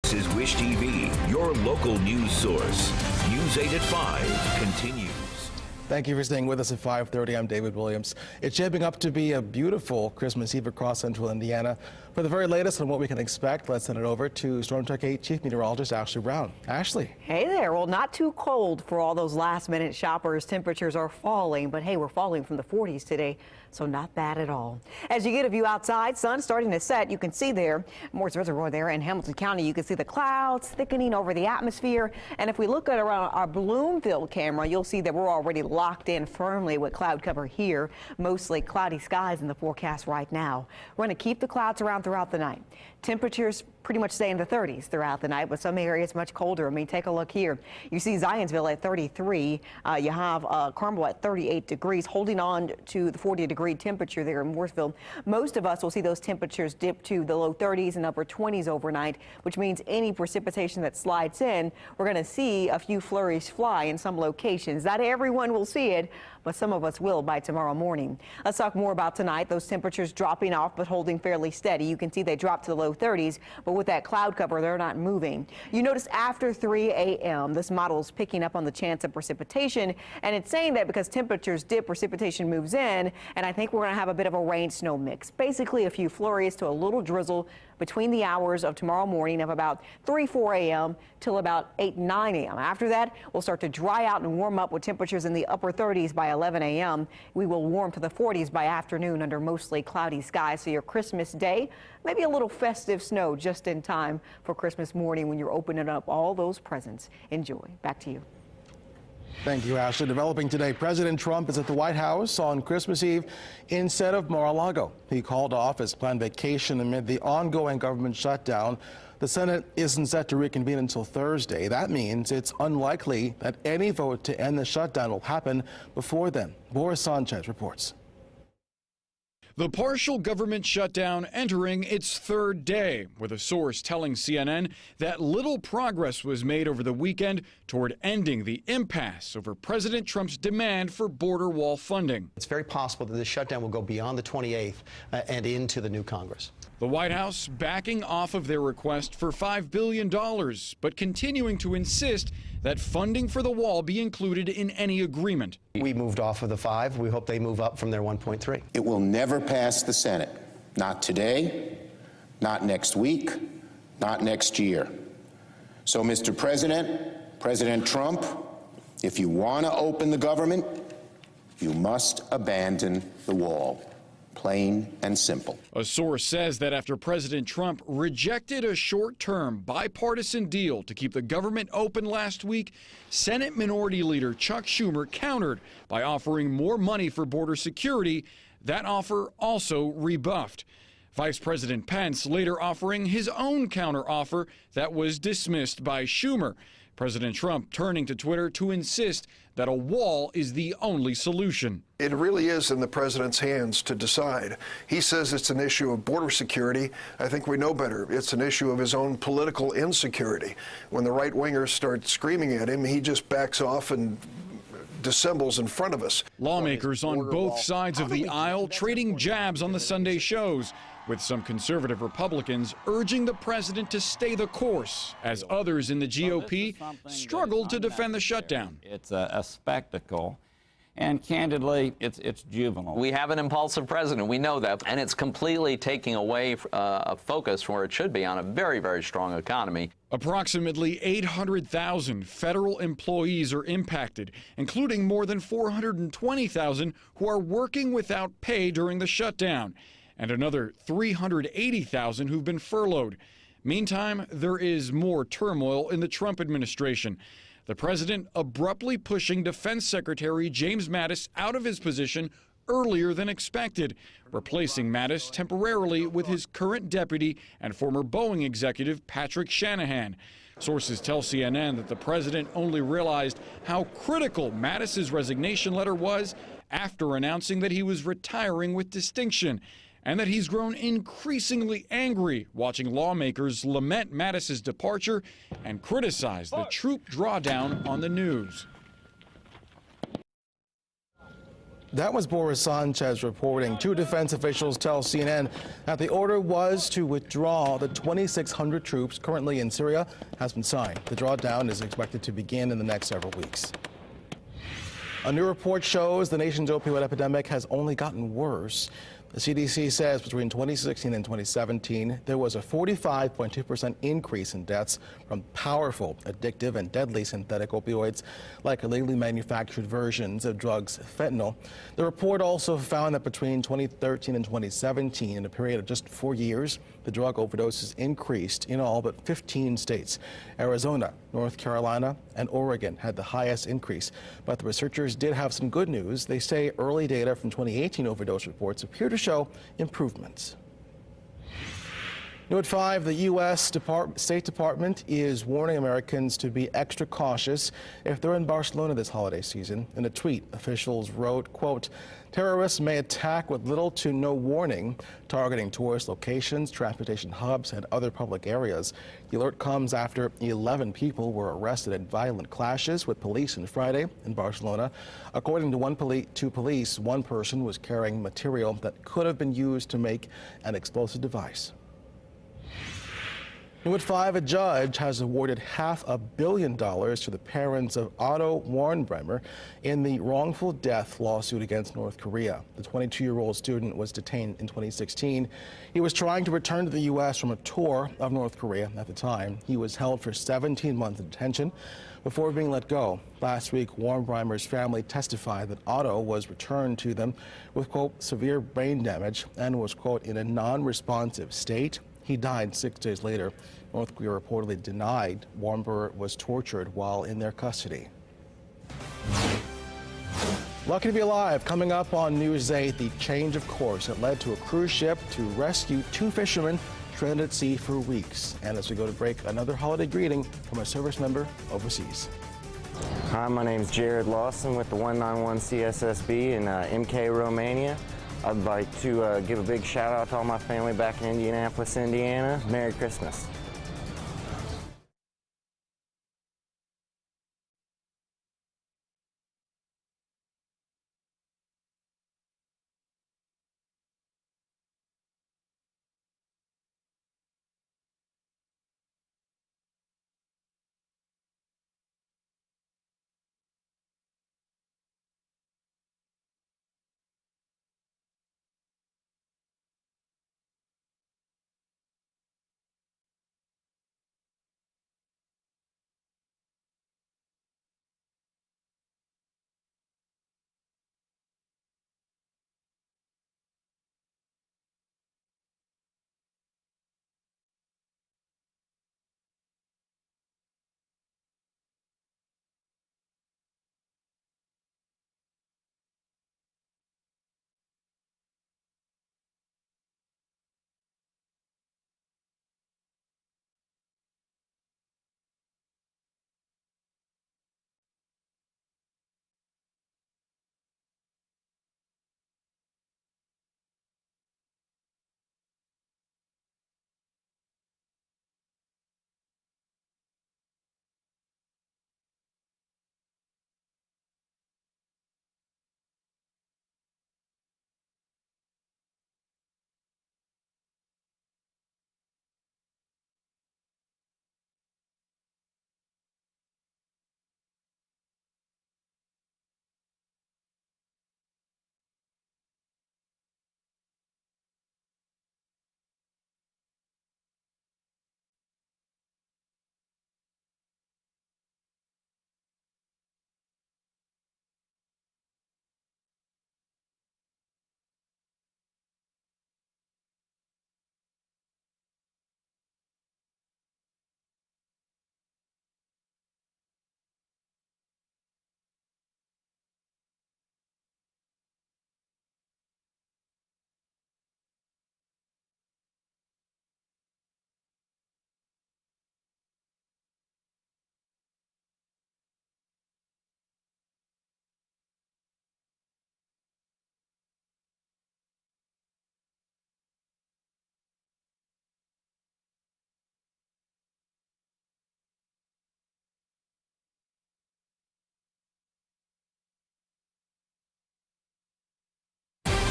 This is Wish TV, your local news source. News 8 at 5 continues. Thank you for staying with us at 5:30. I'm David Williams. It's shaping up to be a beautiful Christmas Eve across central Indiana. For the very latest on what we can expect, let's send it over to Storm Track 8 Chief Meteorologist Ashley Brown. Ashley. Hey there. Well, not too cold for all those last-minute shoppers. Temperatures are falling, but hey, we're falling from the 40s today, so not bad at all. As you get a view outside, sun starting to set. You can see there, Morris Reservoir there in Hamilton County, you can see the clouds thickening over the atmosphere. And if we look at around our Bloomfield camera, you'll see that we're already locked in firmly with cloud cover here. Mostly cloudy skies in the forecast right now. We're going to keep the clouds around throughout the night. Temperatures pretty much stay in the 30s throughout the night, but some areas much colder. I mean, take a look here. You see Zionsville at 33. You have Carmel at 38 degrees, holding on to the 40-degree temperature there in Mooresville. Most of us will see those temperatures dip to the low 30s and upper 20s overnight, which means any precipitation that slides in, we're going to see a few flurries fly in some locations. Not everyone will see it, but some of us will by tomorrow morning. Let's talk more about tonight. Those temperatures dropping off but holding fairly steady. You can see they dropped to the low 30s, but with that cloud cover, they're not moving. You notice after 3 a.m., this model is picking up on the chance of precipitation, and it's saying that because temperatures dip, precipitation moves in, and I think we're going to have a bit of a rain-snow mix. Basically, a few flurries to a little drizzle between the hours of tomorrow morning of about 4 a.m. till about 9 a.m. After that, we'll start to dry out and warm up with temperatures in the upper 30s by 11 a.m. We will warm to the 40s by afternoon under mostly cloudy skies. So your Christmas day, maybe a little festive snow just in time for Christmas morning when you're opening up all those presents. Enjoy. Back to you. Thank you, Ashley. Developing today, President Trump is at the White House on Christmas Eve instead of Mar-a-Lago. He called off his planned vacation amid the ongoing government shutdown. The Senate isn't set to reconvene until Thursday. That means it's unlikely that any vote to end the shutdown will happen before then. Boris Sanchez reports. The partial government shutdown entering its third day, with a source telling CNN that little progress was made over the weekend toward ending the impasse over President Trump's demand for border wall funding. It's very possible that this shutdown will go beyond the 28th and into the new Congress. The White House backing off of their request for $5 billion, but continuing to insist that funding for the wall be included in any agreement. We moved off of the 5. We hope they move up from their 1.3. It will never pass the Senate. Not today, not next week, not next year. So, Mr. President, President Trump, if you want to open the government, you must abandon the wall. Plain and simple. A source says that after President Trump rejected a short-term bipartisan deal to keep the government open last week, Senate Minority Leader Chuck Schumer countered by offering more money for border security. That offer also rebuffed. Vice President Pence later offering his own counteroffer that was dismissed by Schumer. President Trump turning to Twitter to insist that a wall is the only solution. It really is in the president's hands to decide. He says it's an issue of border security. I think we know better. It's an issue of his own political insecurity. When the right-wingers start screaming at him, he just backs off and dissembles in front of us. Lawmakers on both sides of the aisle trading jabs on the Sunday shows, with some conservative Republicans urging the president to stay the course, as others in the GOP struggled to defend the shutdown. It's a spectacle, and candidly, it's juvenile. We have an impulsive president, we know that, and it's completely taking away a focus from where it should be on a very, very strong economy. Approximately 800,000 federal employees are impacted, including more than 420,000 who are working without pay during the shutdown, and another 380,000 who've been furloughed. Meantime, there is more turmoil in the Trump administration. The president abruptly pushing Defense Secretary James Mattis out of his position earlier than expected, replacing Mattis temporarily with his current deputy and former Boeing executive Patrick Shanahan. Sources tell CNN that the president only realized how critical Mattis's resignation letter was after announcing that he was retiring with distinction, and that he's grown increasingly angry watching lawmakers lament Mattis's departure and criticize the troop drawdown on the news. That was Boris Sanchez reporting. Two defense officials tell CNN that the order was to withdraw the 2,600 troops currently in Syria has been signed. The drawdown is expected to begin in the next several weeks. A new report shows the nation's opioid epidemic has only gotten worse. The CDC says between 2016 and 2017, there was a 45.2% increase in deaths from powerful, addictive, and deadly synthetic opioids, like illegally manufactured versions of drugs fentanyl. The report also found that between 2013 and 2017, in a period of just 4 years, the drug overdoses increased in all but 15 states. Arizona, North Carolina, and Oregon had the highest increase. But the researchers did have some good news. They say early data from 2018 overdose reports appear to show improvements. New at 5, the U.S. State Department is warning Americans to be extra cautious if they're in Barcelona this holiday season. In a tweet, officials wrote, quote, terrorists may attack with little to no warning, targeting tourist locations, transportation hubs, and other public areas. The alert comes after 11 people were arrested in violent clashes with police on Friday in Barcelona. According to police, one person was carrying material that could have been used to make an explosive device. New at 5, a judge has awarded $500 million to the parents of Otto Warnbremer in the wrongful death lawsuit against North Korea. The 22-year-old student was detained in 2016. He was trying to return to the U.S. from a tour of North Korea at the time. He was held for 17 months in detention before being let go. Last week, Warnbremer's family testified that Otto was returned to them with, quote, severe brain damage and was, quote, in a non-responsive state. He died 6 days later. North Korea reportedly denied Warnbremer was tortured while in their custody. Lucky to be alive. Coming up on News 8, the change of course that led to a cruise ship to rescue 2 fishermen stranded at sea for weeks. And as we go to break, another holiday greeting from a service member overseas. Hi, my name is Jared Lawson with the 191 CSSB in MK, Romania. I'd like to give a big shout out to all my family back in Indianapolis, Indiana. Merry Christmas.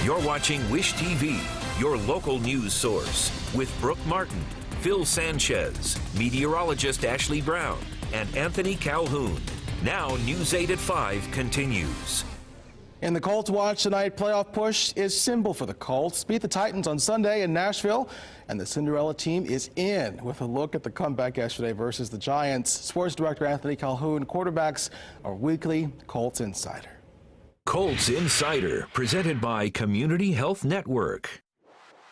You're watching Wish TV, your local news source, with Brooke Martin, Phil Sanchez, meteorologist Ashley Brown, and Anthony Calhoun. Now News 8 at 5 continues. In the Colts watch tonight, playoff push is symbol for the Colts. Beat the Titans on Sunday in Nashville, and the Cinderella team is in with a look at the comeback yesterday versus the Giants. Sports director Anthony Calhoun quarterbacks our weekly Colts Insider. Colts Insider, presented by Community Health Network.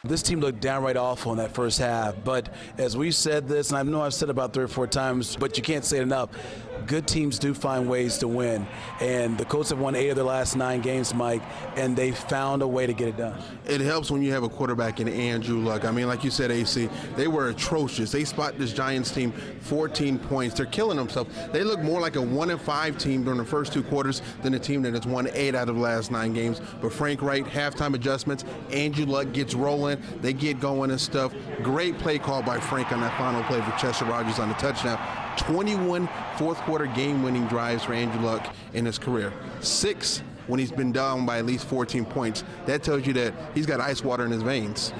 This team looked downright awful in that first half, but as we said this, and I know I've said it about 3 or 4 times, but you can't say it enough, good teams do find ways to win. And the Colts have won 8 of their last 9 games, Mike, and they found a way to get it done. It helps when you have a quarterback in Andrew Luck. I mean, like you said, AC, they were atrocious. They spot this Giants team 14 points. They're killing themselves. They look more like a 1-5 team during the first 2 quarters than a team that has won 8 out of the last 9 games. But Frank Wright, halftime adjustments, Andrew Luck gets rolling. They get going and stuff. Great play call by Frank on that final play for Chester Rogers on the touchdown. 21 fourth-quarter game-winning drives for Andrew Luck in his career. 6 when he's been down by at least 14 points. That tells you that he's got ice water in his veins.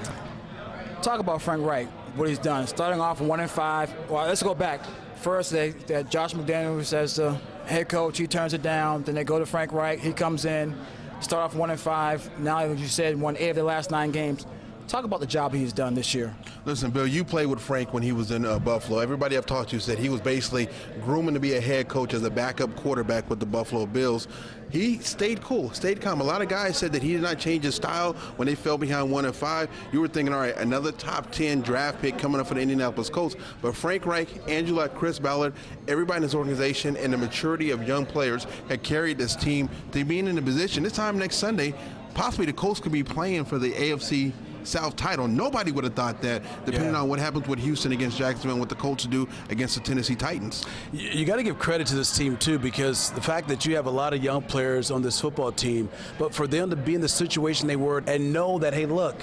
Talk about Frank Wright, what he's done. Starting off 1-5. Well, let's go back. First, that Josh McDaniels as the head coach, he turns it down. Then they go to Frank Wright. He comes in, start off 1-5. Now, as you said, won 8 of the last 9 games. Talk about the job he's done this year. Listen, Bill, you played with Frank when he was in Buffalo. Everybody I've talked to said he was basically grooming to be a head coach as a backup quarterback with the Buffalo Bills. He stayed cool, stayed calm. A lot of guys said that he did not change his style when they fell behind 1-5. You were thinking, all right, another top 10 draft pick coming up for the Indianapolis Colts. But Frank Reich, Andrew Luck, Chris Ballard, everybody in this organization and the maturity of young players had carried this team to being in a position this time next Sunday, possibly the Colts could be playing for the AFC South title. Nobody would have thought that, depending on what happens with Houston against Jacksonville and what the Colts do against the Tennessee Titans. You got to give credit to this team, too, because the fact that you have a lot of young players on this football team, but for them to be in the situation they were and know that, hey, look,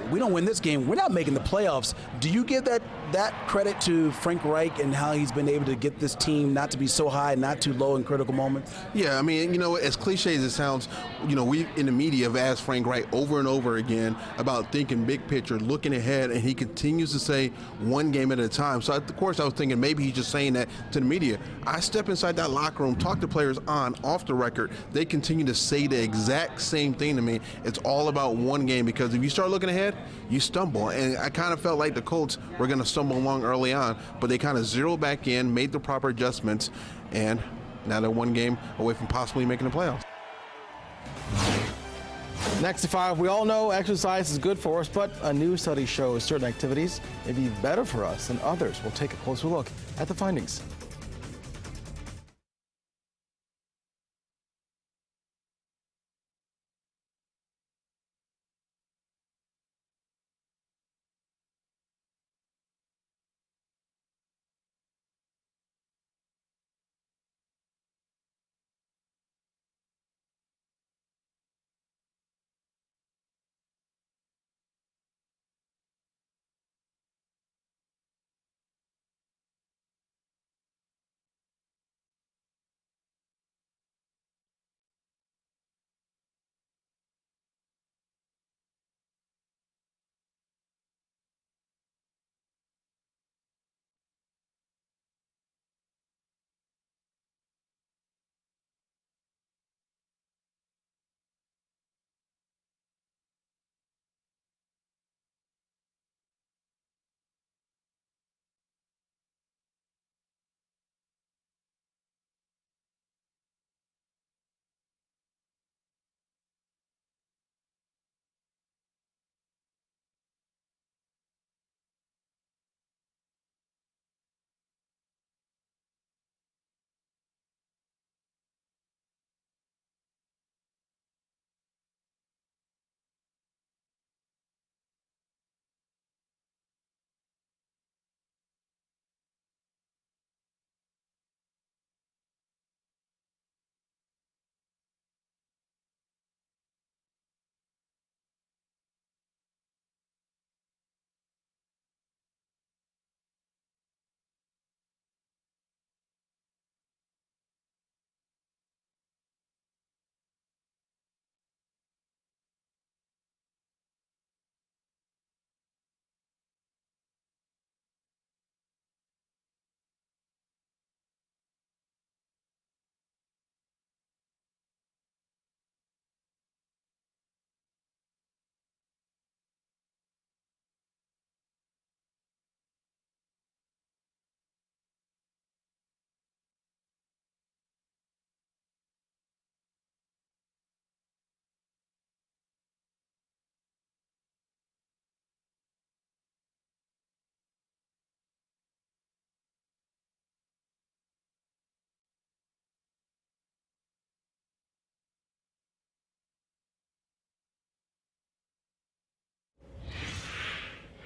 we don't win this game, we're not making the playoffs. Do you give that credit to Frank Reich and how he's been able to get this team not to be so high, not too low in critical moments? Yeah, I mean, you know, as cliche as it sounds, you know, we in the media have asked Frank Reich over and over again about thinking big picture, looking ahead, and he continues to say one game at a time. So, of course, I was thinking maybe he's just saying that to the media. I step inside that locker room, talk to players on, off the record. They continue to say the exact same thing to me. It's all about one game, because if you start looking ahead, you stumble. And I kind of felt like the Colts were going to stumble along early on, but they kind of zeroed back in, made the proper adjustments, and now they're one game away from possibly making the playoffs. Next at 5, we all know exercise is good for us, but a new study shows certain activities may be better for us than others. We'll take a closer look at the findings.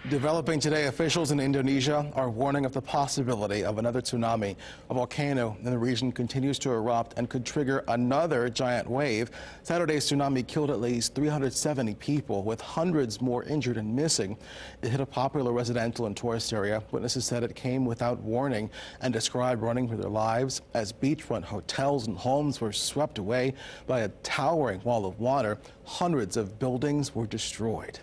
Developing today, officials in Indonesia are warning of the possibility of another tsunami. A volcano in the region continues to erupt and could trigger another giant wave. Saturday's tsunami killed at least 370 people, with hundreds more injured and missing. It hit a popular residential and tourist area. Witnesses said it came without warning and described running for their lives as beachfront hotels and homes were swept away by a towering wall of water. Hundreds of buildings were destroyed.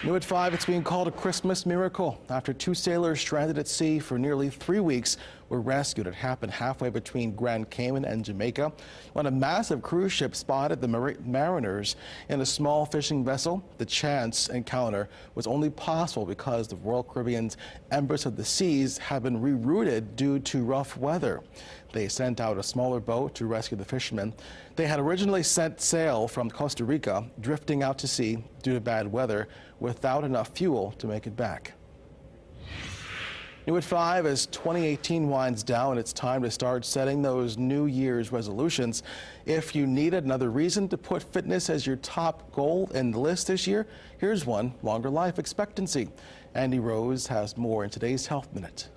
New at 5, it's being called a Christmas miracle after 2 sailors stranded at sea for nearly 3 weeks were rescued. It happened halfway between Grand Cayman and Jamaica when a massive cruise ship spotted the mariners in a small fishing vessel. The chance encounter was only possible because the Royal Caribbean's Empress of the Seas had been rerouted due to rough weather. They sent out a smaller boat to rescue the fishermen. They had originally set sail from Costa Rica, drifting out to sea due to bad weather without enough fuel to make it back. New at 5, as 2018 winds down, it's time to start setting those New Year's resolutions. If you needed another reason to put fitness as your top goal in the list this year, here's one: longer life expectancy. Andy Rose has more in today's Health Minute.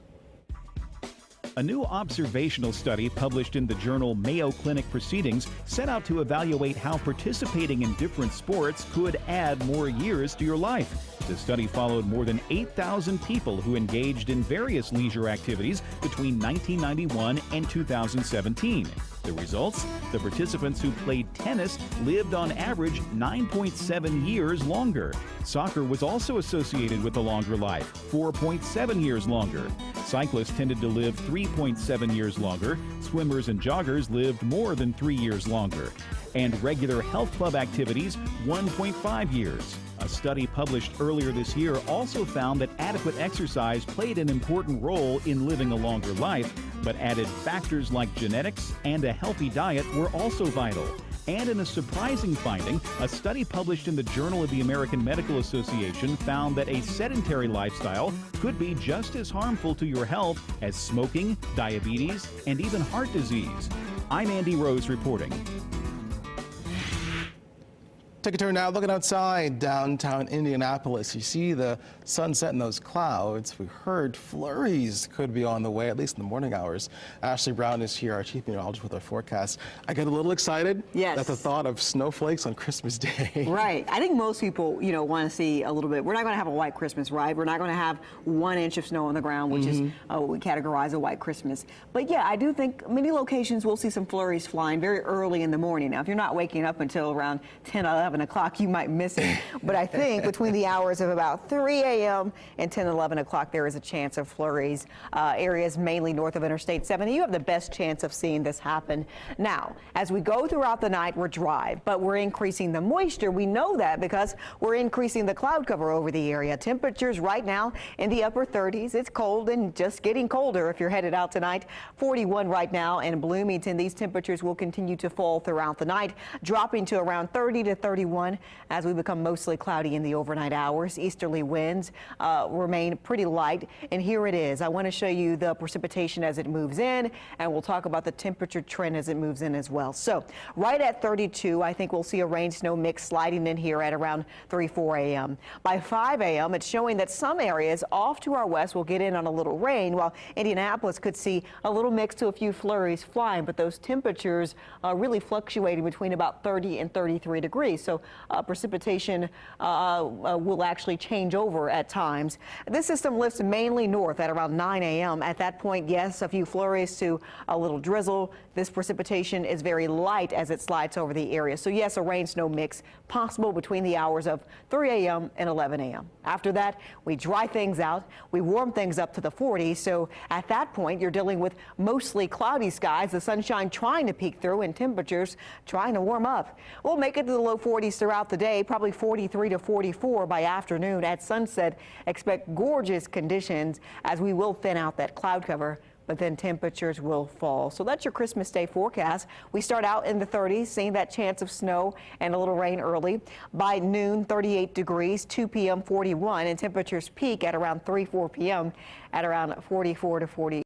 A new observational study published in the journal Mayo Clinic Proceedings set out to evaluate how participating in different sports could add more years to your life. The study followed more than 8,000 people who engaged in various leisure activities between 1991 and 2017. The results? The participants who played tennis lived on average 9.7 years longer. Soccer was also associated with a longer life, 4.7 years longer. Cyclists tended to live 3.7 years longer. Swimmers and joggers lived more than 3 years longer. And regular health club activities, 1.5 years. A study published earlier this year also found that adequate exercise played an important role in living a longer life, but added factors like genetics and a healthy diet were also vital. And in a surprising finding, a study published in the Journal of the American Medical Association found that a sedentary lifestyle could be just as harmful to your health as smoking, diabetes, and even heart disease. I'm Andy Rose reporting. Take a turn now, looking outside downtown Indianapolis. You see the sunset in those clouds. We heard flurries could be on the way, at least in the morning hours. Ashley Brown is here, our chief meteorologist, with our forecast. I get a little excited at the thought of snowflakes on Christmas Day. Right. I think most people, want to see a little bit. We're not going to have a white Christmas, right? We're not going to have 1 inch of snow on the ground, which is what we categorize a white Christmas. But yeah, I do think many locations will see some flurries flying very early in the morning. Now, if you're not waking up until around 10, 11 o'clock, you might miss it. But I think between the hours of about 3 a.m. and 10, 11 o'clock, there is a chance of flurries. Areas mainly north of Interstate 70, you have the best chance of seeing this happen. Now, as we go throughout the night, we're dry, but we're increasing the moisture. We know that because we're increasing the cloud cover over the area. Temperatures right now in the upper 30s. It's cold and just getting colder if you're headed out tonight. 41 right now in Bloomington. These temperatures will continue to fall throughout the night, dropping to around 30 to 31 as we become mostly cloudy in the overnight hours. Easterly winds remain pretty light, and here it is. I want to show you the precipitation as it moves in, and we'll talk about the temperature trend as it moves in as well. So right at 32, I think we'll see a rain-snow mix sliding in here at around 4 a.m. By 5 a.m., it's showing that some areas off to our west will get in on a little rain, while Indianapolis could see a little mix to a few flurries flying, but those temperatures really fluctuating between about 30 and 33 degrees. So precipitation will actually change over at times. This system lifts mainly north at around 9 a.m. At that point, yes, a few flurries to a little drizzle. This precipitation is very light as it slides over the area. So yes, a rain-snow mix possible between the hours of 3 a.m. and 11 a.m. After that, we dry things out. We warm things up to the 40s. So at that point, you're dealing with mostly cloudy skies, the sunshine trying to peek through and temperatures trying to warm up. We'll make it to the low 40s throughout the day, probably 43 to 44 by afternoon. At sunset, expect gorgeous conditions as we will thin out that cloud cover, but then temperatures will fall. So that's your Christmas Day forecast. We start out in the 30s, seeing that chance of snow and a little rain early. By noon, 38 degrees, 2 p.m. 41, and temperatures peak at around 4 p.m. at around 44 to 40.